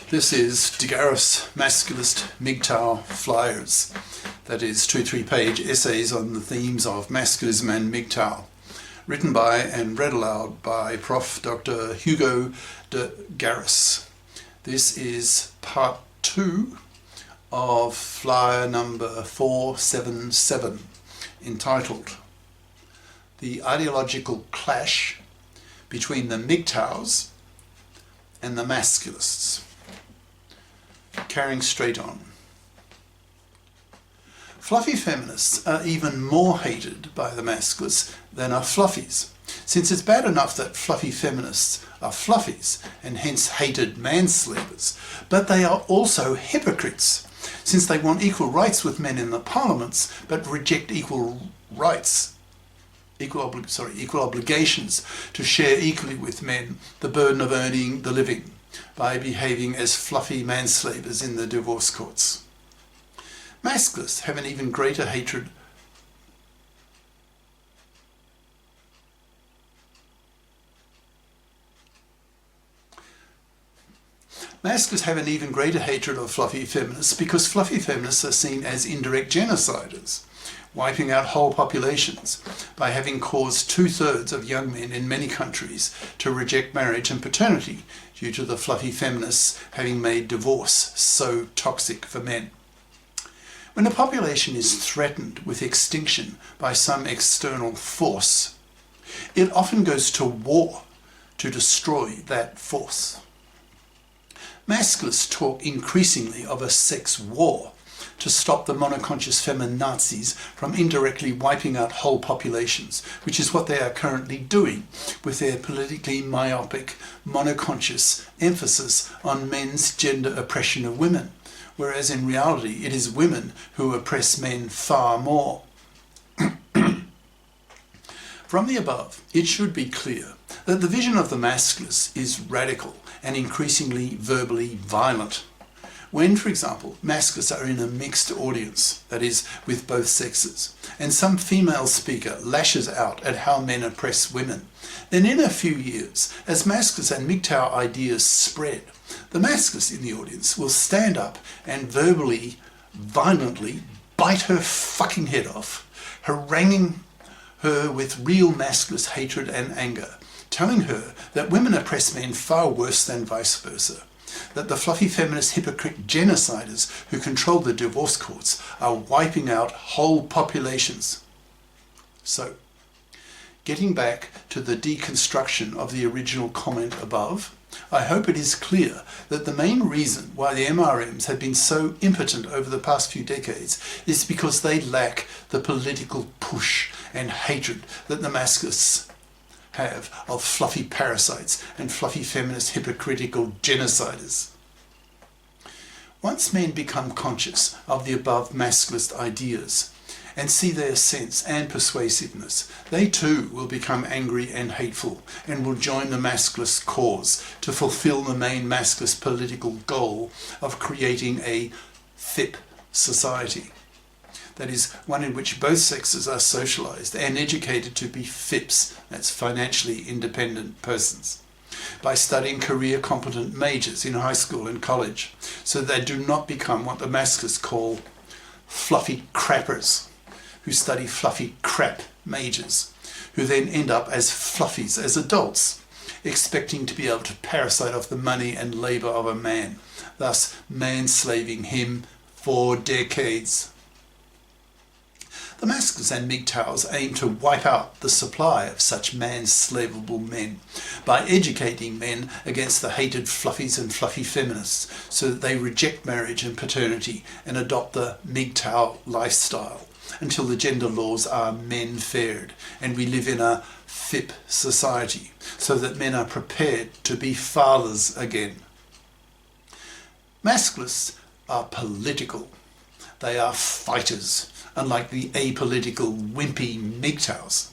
This is Garis Masculist MGTOW flyers, that is 2-3 page essays on the themes of masculism and MGTOW, written by and read aloud by Prof. Dr. Hugo de Garis. This is part 2 of flyer number 477, entitled The Ideological Clash Between the MGTOWs and the Masculists. Carrying straight on. Fluffy feminists are even more hated by the masculists than are fluffies, since it's bad enough that fluffy feminists are fluffies and hence hated manslavers, but they are also hypocrites, since they want equal rights with men in the parliaments but reject equal obligations to share equally with men the burden of earning the living by behaving as fluffy manslavers in the divorce courts. Masculists have an even greater hatred of fluffy feminists because fluffy feminists are seen as indirect genociders, wiping out whole populations by having caused 2/3 of young men in many countries to reject marriage and paternity due to the fluffy feminists having made divorce so toxic for men. When a population is threatened with extinction by some external force, it often goes to war to destroy that force. Masculists talk increasingly of a sex war to stop the monoconscious feminazis from indirectly wiping out whole populations, which is what they are currently doing with their politically myopic, monoconscious emphasis on men's gender oppression of women, whereas in reality it is women who oppress men far more. From the above, it should be clear that the vision of the masculists is radical and increasingly verbally violent. When, for example, masculists are in a mixed audience, that is, with both sexes, and some female speaker lashes out at how men oppress women, then in a few years, as masculist and MGTOW ideas spread, the masculists in the audience will stand up and verbally, violently bite her fucking head off, haranguing her with real masculist hatred and anger, telling her that women oppress men far worse than vice versa, that the fluffy feminist hypocrite genociders who control the divorce courts are wiping out whole populations. So, getting back to the deconstruction of the original comment above, I hope it is clear that the main reason why the MRMs have been so impotent over the past few decades is because they lack the political push and hatred that the masculists have of fluffy parasites and fluffy feminist hypocritical genociders. Once men become conscious of the above masculist ideas and see their sense and persuasiveness, they too will become angry and hateful and will join the masculist cause to fulfill the main masculist political goal of creating a FIP society. That is, one in which both sexes are socialized and educated to be FIPs, that's financially independent persons, by studying career competent majors in high school and college, so they do not become what the masculists call fluffy crappers, who study fluffy crap majors, who then end up as fluffies as adults, expecting to be able to parasite off the money and labor of a man, thus manslaving him for decades. The masculists and MGTOWs aim to wipe out the supply of such manslavable men by educating men against the hated fluffies and fluffy feminists so that they reject marriage and paternity and adopt the MGTOW lifestyle until the gender laws are menfaired and we live in a FIP society so that men are prepared to be fathers again. Masculists are political. They are fighters, unlike the apolitical, wimpy MGTOWs.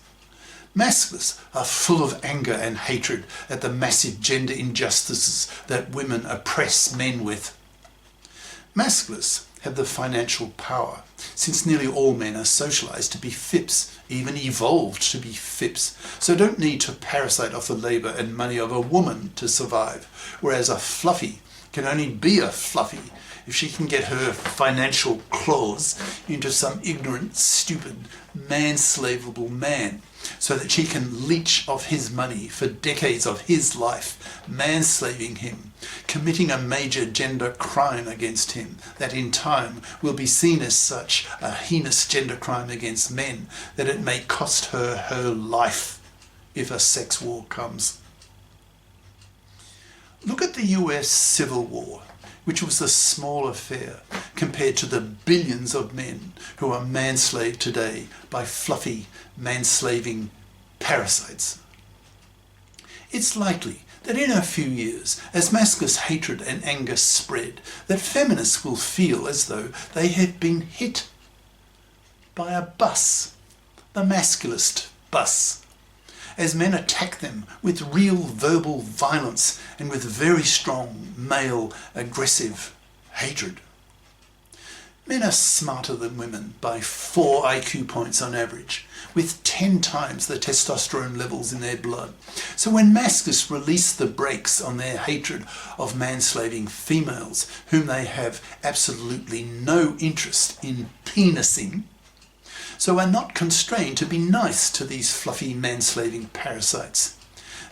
Masculists are full of anger and hatred at the massive gender injustices that women oppress men with. Masculists have the financial power, since nearly all men are socialized to be FIPs, even evolved to be FIPs, so don't need to parasite off the labor and money of a woman to survive, whereas a fluffy can only be a fluffy if she can get her financial claws into some ignorant, stupid, manslavable man, so that she can leech off his money for decades of his life, manslaving him, committing a major gender crime against him that in time will be seen as such a heinous gender crime against men that it may cost her her life if a sex war comes. Look at the US Civil War, which was a small affair compared to the billions of men who are manslaved today by fluffy, manslaving parasites. It's likely that in a few years, as masculinist hatred and anger spread, that feminists will feel as though they have been hit by a bus, the masculist bus, as men attack them with real verbal violence and with very strong male aggressive hatred. Men are smarter than women by 4 IQ points on average, with 10 times the testosterone levels in their blood. So when masculists release the brakes on their hatred of manslaving females, whom they have absolutely no interest in penising, so are not constrained to be nice to these fluffy manslaving parasites,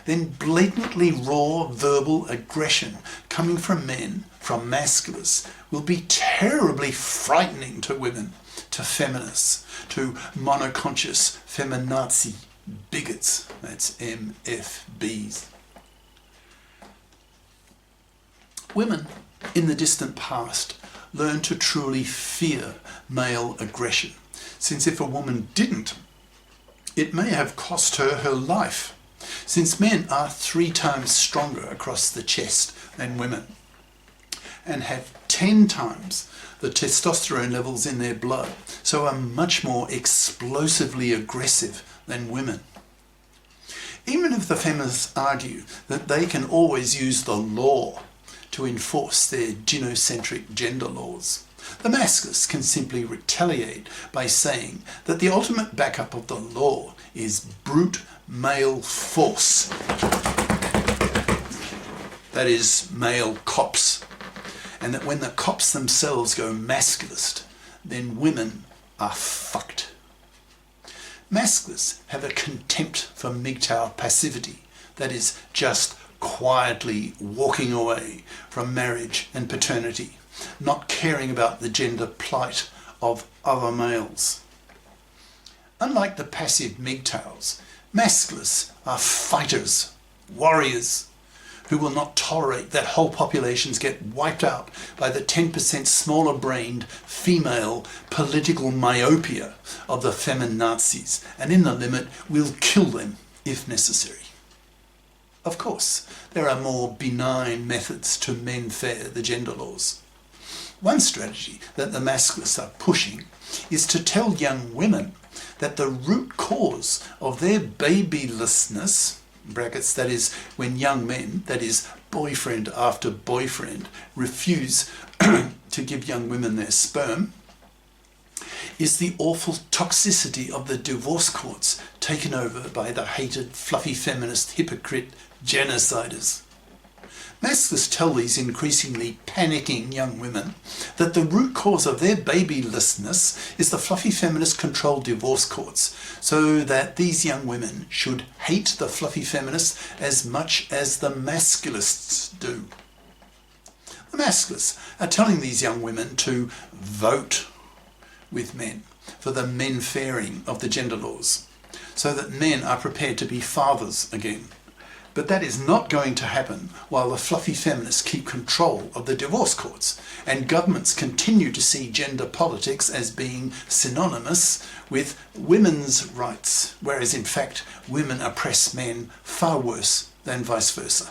then blatantly raw verbal aggression coming from men, from masculists, will be terribly frightening to women, to feminists, to monoconscious feminazi bigots, that's MFBs. Women in the distant past learned to truly fear male aggression, since if a woman didn't, it may have cost her her life, since men are 3 times stronger across the chest than women and have 10 times the testosterone levels in their blood, so are much more explosively aggressive than women. Even if the feminists argue that they can always use the law to enforce their gynocentric gender laws, the masculists can simply retaliate by saying that the ultimate backup of the law is brute male force. That is, male cops. And that when the cops themselves go masculist, then women are fucked. Masculists have a contempt for MGTOW passivity, that is, just quietly walking away from marriage and paternity, not caring about the gender plight of other males. Unlike the passive MGTOWs, masculists are fighters, warriors, who will not tolerate that whole populations get wiped out by the 10% smaller brained female political myopia of the feminazis, and in the limit will kill them if necessary. Of course, there are more benign methods to menfair the gender laws. One strategy that the masculists are pushing is to tell young women that the root cause of their babylessness, brackets, that is, when young men, that is, boyfriend after boyfriend, refuse to give young women their sperm, is the awful toxicity of the divorce courts taken over by the hated, fluffy feminist hypocrite genociders. Masculists tell these increasingly panicking young women that the root cause of their babylessness is the fluffy feminist-controlled divorce courts, so that these young women should hate the fluffy feminists as much as the masculists do. The masculists are telling these young women to vote with men for the menfairing of the gender laws, so that men are prepared to be fathers again. But that is not going to happen while the fluffy feminists keep control of the divorce courts and governments continue to see gender politics as being synonymous with women's rights, whereas in fact women oppress men far worse than vice versa.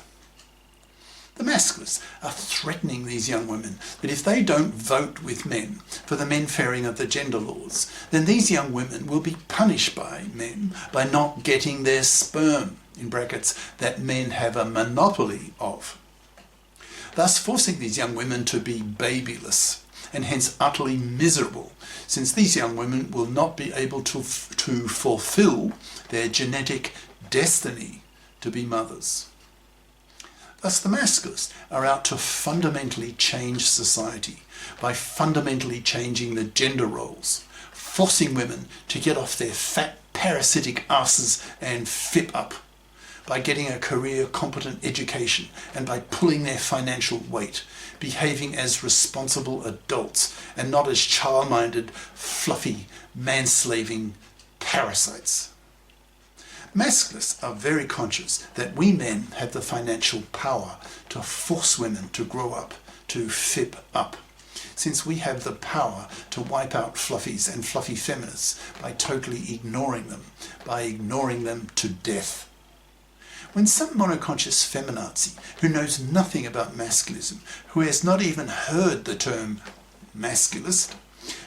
The masculists are threatening these young women that if they don't vote with men for the menfairing of the gender laws, then these young women will be punished by men by not getting their sperm, in brackets, that men have a monopoly of, thus forcing these young women to be babyless and hence utterly miserable, since these young women will not be able to fulfill their genetic destiny to be mothers. Thus the Masculists are out to fundamentally change society by fundamentally changing the gender roles, forcing women to get off their fat parasitic asses and fip up, by getting a career competent education and by pulling their financial weight, behaving as responsible adults and not as child-minded, fluffy, manslaving parasites. Masculists are very conscious that we men have the financial power to force women to grow up, to fip up, since we have the power to wipe out fluffies and fluffy feminists by totally ignoring them, by ignoring them to death. When some monoconscious feminazi who knows nothing about masculism, who has not even heard the term masculist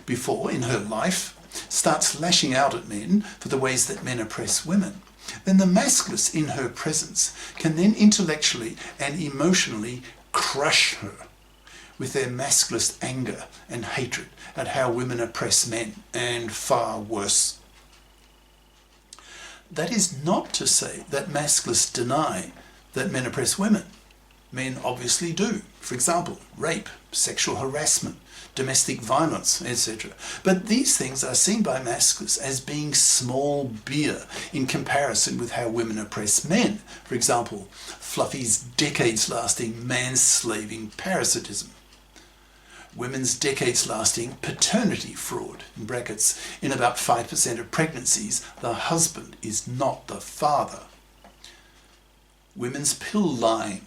before in her life, starts lashing out at men for the ways that men oppress women, then the masculists in her presence can then intellectually and emotionally crush her with their masculist anger and hatred at how women oppress men, and far worse. That is not to say that masculists deny that men oppress women. Men obviously do. For example, rape, sexual harassment, domestic violence, etc. But these things are seen by masculists as being small beer in comparison with how women oppress men. For example, Fluffy's decades-lasting manslaving parasitism. Women's decades-lasting paternity fraud, in brackets, in about 5% of pregnancies, the husband is not the father. Women's pill lying,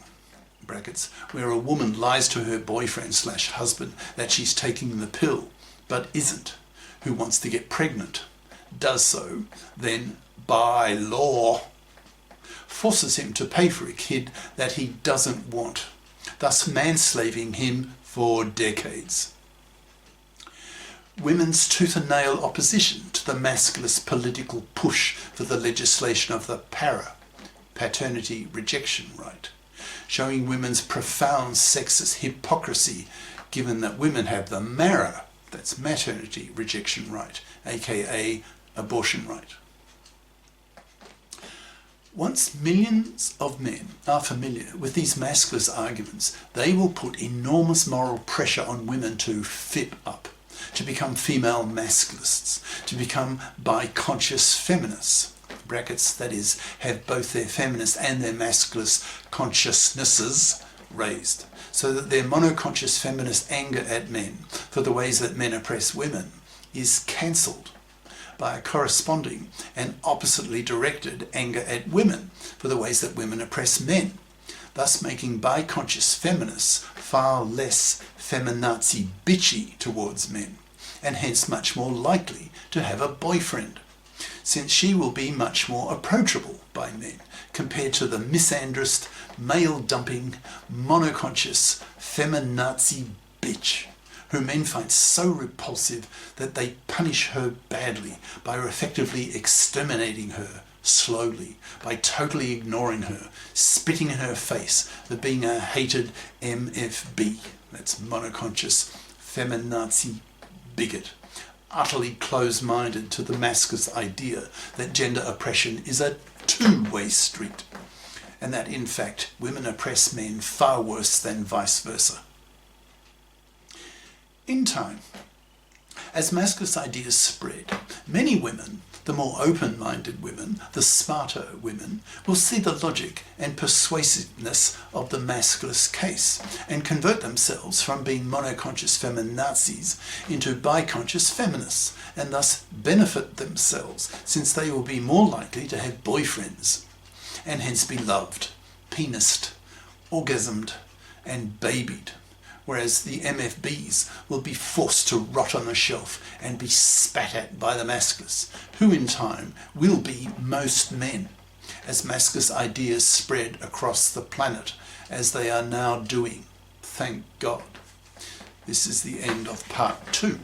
brackets, where a woman lies to her boyfriend/husband that she's taking the pill, but isn't, who wants to get pregnant, does so, then by law forces him to pay for a kid that he doesn't want, thus manslaving him for decades. Women's tooth and nail opposition to the masculist political push for the legislation of the paternity rejection right, showing women's profound sexist hypocrisy given that women have the that's maternity rejection right, aka abortion right. Once millions of men are familiar with these masculist arguments, they will put enormous moral pressure on women to fip up, to become female masculists, to become bi-conscious feminists, brackets, that is, have both their feminist and their masculist consciousnesses raised, so that their monoconscious feminist anger at men for the ways that men oppress women is cancelled by a corresponding and oppositely directed anger at women for the ways that women oppress men, thus making bi-conscious feminists far less feminazi bitchy towards men, and hence much more likely to have a boyfriend, since she will be much more approachable by men compared to the misandrist, male-dumping, monoconscious feminazi bitch, who men find so repulsive that they punish her badly by effectively exterminating her slowly, by totally ignoring her, spitting in her face for being a hated MFB, that's monoconscious feminazi bigot, utterly closed-minded to the masculinist idea that gender oppression is a two-way street, and that in fact women oppress men far worse than vice versa. In time, as masculinist ideas spread, many women, the more open-minded women, the smarter women, will see the logic and persuasiveness of the masculinist case and convert themselves from being monoconscious feminazis into bi-conscious feminists, and thus benefit themselves, since they will be more likely to have boyfriends and hence be loved, penised, orgasmed and babied, whereas the MFBs will be forced to rot on the shelf and be spat at by the masculists, who in time will be most men, as masculinist ideas spread across the planet, as they are now doing. Thank God. This is the end of part 2.